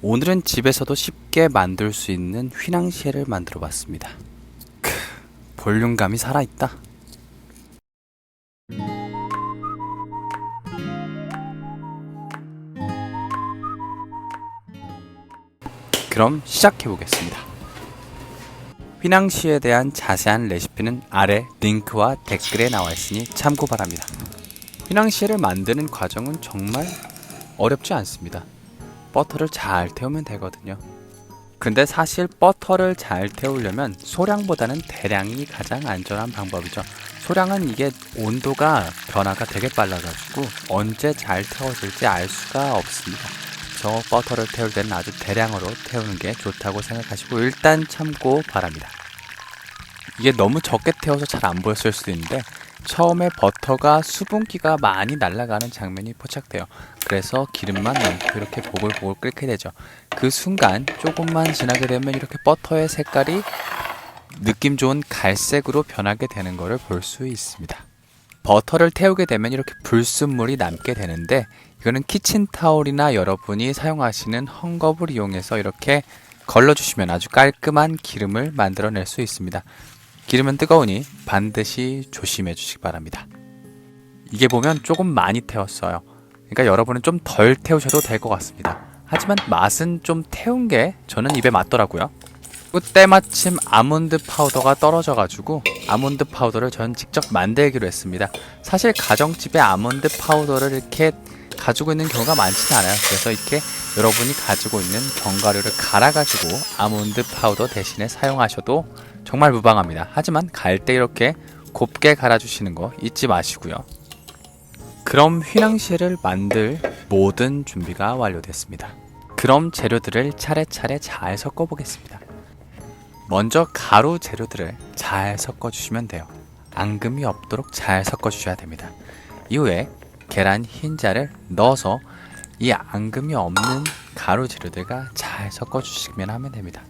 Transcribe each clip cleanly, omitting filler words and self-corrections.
오늘은 집에서도 쉽게 만들 수 있는 휘낭시에를 만들어 봤습니다. 볼륨감이 살아있다. 그럼 시작해 보겠습니다. 휘낭시에에 대한 자세한 레시피는 아래 링크와 댓글에 나와 있으니 참고 바랍니다. 휘낭시에를 만드는 과정은 정말 어렵지 않습니다. 버터를 잘 태우면 되거든요. 근데 사실 버터를 잘 태우려면 소량보다는 대량이 가장 안전한 방법이죠. 소량은 이게 온도가 변화가 되게 빨라가지고 언제 잘 태워질지 알 수가 없습니다. 그래서 버터를 태울 때는 아주 대량으로 태우는 게 좋다고 생각하시고 일단 참고 바랍니다. 이게 너무 적게 태워서 잘 안 보였을 수도 있는데 처음에 버터가 수분기가 많이 날아가는 장면이 포착돼요. 그래서 기름만 남고 이렇게 보글보글 끓게 되죠. 그 순간 조금만 지나게 되면 이렇게 버터의 색깔이 느낌 좋은 갈색으로 변하게 되는 것을 볼 수 있습니다. 버터를 태우게 되면 이렇게 불순물이 남게 되는데 이거는 키친타올이나 여러분이 사용하시는 헝겊을 이용해서 이렇게 걸러주시면 아주 깔끔한 기름을 만들어낼 수 있습니다. 기름은 뜨거우니 반드시 조심해 주시기 바랍니다. 이게 보면 조금 많이 태웠어요. 그러니까 여러분은 좀 덜 태우셔도 될 것 같습니다. 하지만 맛은 좀 태운 게 저는 입에 맞더라고요. 때마침 아몬드 파우더가 떨어져가지고 아몬드 파우더를 전 직접 만들기로 했습니다. 사실 가정집에 아몬드 파우더를 이렇게 가지고 있는 경우가 많지는 않아요. 그래서 이렇게 여러분이 가지고 있는 견과류를 갈아가지고 아몬드 파우더 대신에 사용하셔도 정말 무방합니다. 하지만 갈 때 이렇게 곱게 갈아주시는 거 잊지 마시고요. 그럼 휘낭시에를 만들 모든 준비가 완료됐습니다. 그럼 재료들을 차례차례 잘 섞어 보겠습니다. 먼저 가루 재료들을 잘 섞어 주시면 돼요. 앙금이 없도록 잘 섞어 주셔야 됩니다. 이후에 계란 흰자를 넣어서 이 앙금이 없는 가루 재료들과 잘 섞어 주시면 하면 됩니다.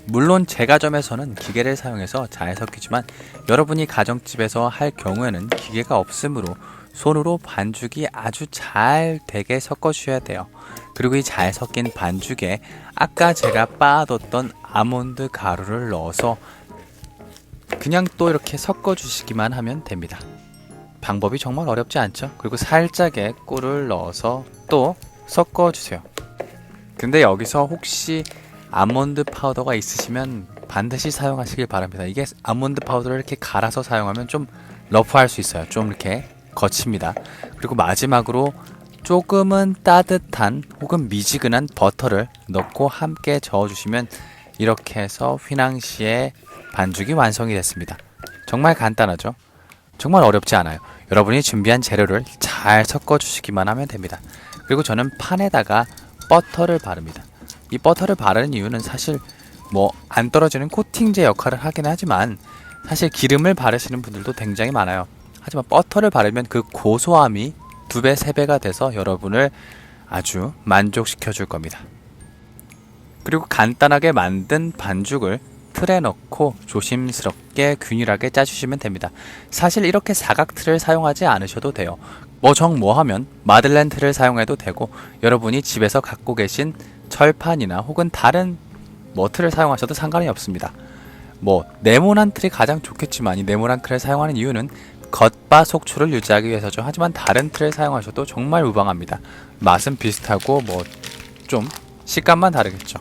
물론 제 가정에서는 기계를 사용해서 잘 섞이지만 여러분이 가정집에서 할 경우에는 기계가 없으므로 손으로 반죽이 아주 잘 되게 섞어 주셔야 돼요. 그리고 이 잘 섞인 반죽에 아까 제가 빻아뒀던 아몬드 가루를 넣어서 그냥 또 이렇게 섞어 주시기만 하면 됩니다. 방법이 정말 어렵지 않죠? 그리고 살짝의 꿀을 넣어서 또 섞어 주세요. 근데 여기서 혹시 아몬드 파우더가 있으시면 반드시 사용하시길 바랍니다. 이게 아몬드 파우더를 이렇게 갈아서 사용하면 좀 러프할 수 있어요. 좀 이렇게 거칩니다. 그리고 마지막으로 조금은 따뜻한 혹은 미지근한 버터를 넣고 함께 저어주시면 이렇게 해서 휘낭시에 반죽이 완성이 됐습니다. 정말 간단하죠? 정말 어렵지 않아요. 여러분이 준비한 재료를 잘 섞어주시기만 하면 됩니다. 그리고 저는 판에다가 버터를 바릅니다. 이 버터를 바르는 이유는 사실 안 떨어지는 코팅제 역할을 하긴 하지만 사실 기름을 바르시는 분들도 굉장히 많아요. 하지만 버터를 바르면 그 고소함이 2배, 3배가 돼서 여러분을 아주 만족시켜 줄 겁니다. 그리고 간단하게 만든 반죽을 틀에 넣고 조심스럽게 균일하게 짜주시면 됩니다. 사실 이렇게 사각 틀을 사용하지 않으셔도 돼요. 하면 마들렌 틀을 사용해도 되고 여러분이 집에서 갖고 계신 철판이나 혹은 다른 틀을 사용하셔도 상관이 없습니다. 네모난 틀이 가장 좋겠지만 이 네모난 틀을 사용하는 이유는 겉바 속초를 유지하기 위해서죠. 하지만 다른 틀을 사용하셔도 정말 무방합니다. 맛은 비슷하고 좀 식감만 다르겠죠.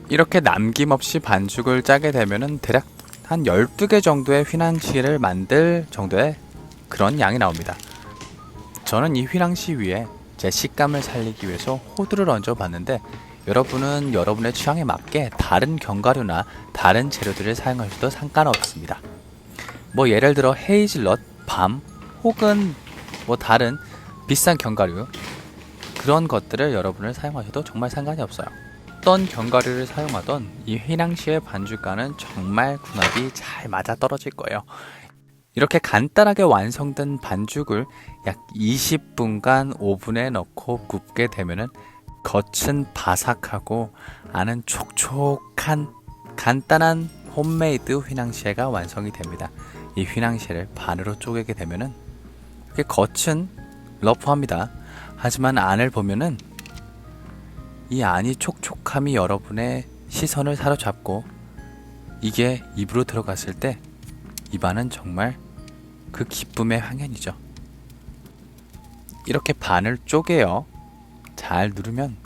이렇게 남김없이 반죽을 짜게 되면은 대략 한 12개 정도의 휘낭시에를 만들 정도의 그런 양이 나옵니다. 저는 이 휘낭시 위에 제 식감을 살리기 위해서 호두를 얹어 봤는데 여러분은 여러분의 취향에 맞게 다른 견과류나 다른 재료들을 사용하셔도 상관없습니다. 예를 들어 헤이즐넛, 밤 혹은 다른 비싼 견과류 그런 것들을 여러분을 사용하셔도 정말 상관이 없어요. 어떤 견과류를 사용하던 이 휘낭시에 반죽과는 정말 궁합이 잘 맞아떨어질 거예요. 이렇게 간단하게 완성된 반죽을 약 20분간 오븐에 넣고 굽게 되면은 겉은 바삭하고 안은 촉촉한 간단한 홈메이드 휘낭시에가 완성이 됩니다. 이 휘낭시에를 반으로 쪼개게 되면은 이렇게 겉은 러프합니다. 하지만 안을 보면은 이 안이 촉촉함이 여러분의 시선을 사로잡고 이게 입으로 들어갔을 때 입안은 정말 그 기쁨의 향연이죠. 이렇게 반을 쪼개요. 잘 누르면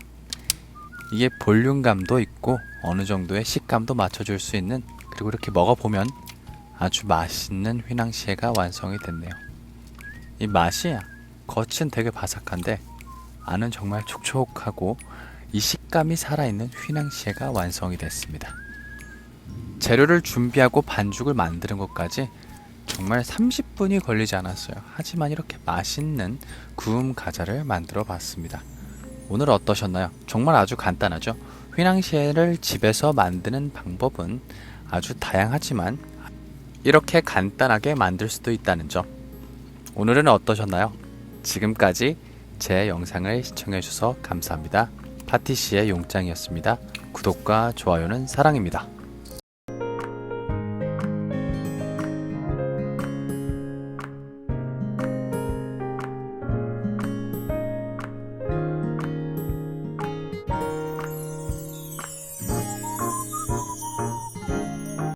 이게 볼륨감도 있고 어느 정도의 식감도 맞춰줄 수 있는, 그리고 이렇게 먹어보면 아주 맛있는 휘낭시에가 완성이 됐네요. 이 맛이 겉은 되게 바삭한데 안은 정말 촉촉하고 이 식감이 살아있는 휘낭시에가 완성이 됐습니다. 재료를 준비하고 반죽을 만드는 것까지 정말 30분이 걸리지 않았어요. 하지만 이렇게 맛있는 구움 과자를 만들어 봤습니다. 오늘 어떠셨나요? 정말 아주 간단하죠? 휘낭시에를 집에서 만드는 방법은 아주 다양하지만 이렇게 간단하게 만들 수도 있다는 점. 오늘은 어떠셨나요? 지금까지 제 영상을 시청해주셔서 감사합니다. 파티시의 용짱이었습니다. 구독과 좋아요는 사랑입니다.